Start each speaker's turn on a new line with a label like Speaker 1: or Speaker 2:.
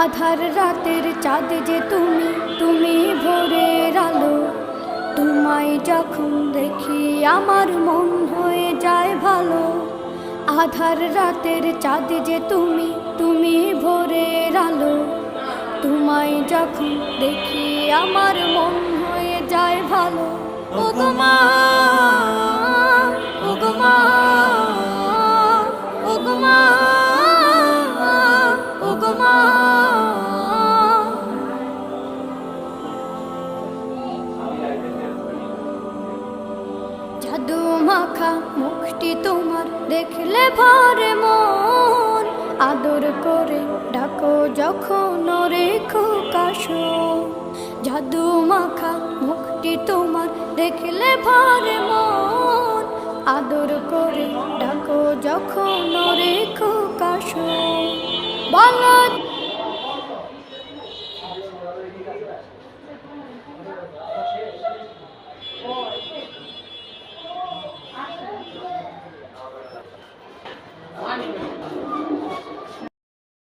Speaker 1: আধার রাতের চাঁদ যে তুমি, তুমি ভোরের আলো। তোমায় যখন দেখি আমার মন হয়ে যায় ভালো। আধার রাতের চাঁদ যে তুমি, তুমি ভোরের আলো। তোমায় যখন দেখি আমার মন হয়ে যায় ভালো। ওগো মা, ওগো মা, ওগো মা, ওগো মা। জাদু মাখা মুখটি তোমার দেখলে ভরে মন। আদর করে ডাকো যখন রেখো কাশো। জাদু মাখা মুখটি তোমার দেখলে ভরে মন। আদর করে ডাকো যখন রেখো কাশো। বলো
Speaker 2: One.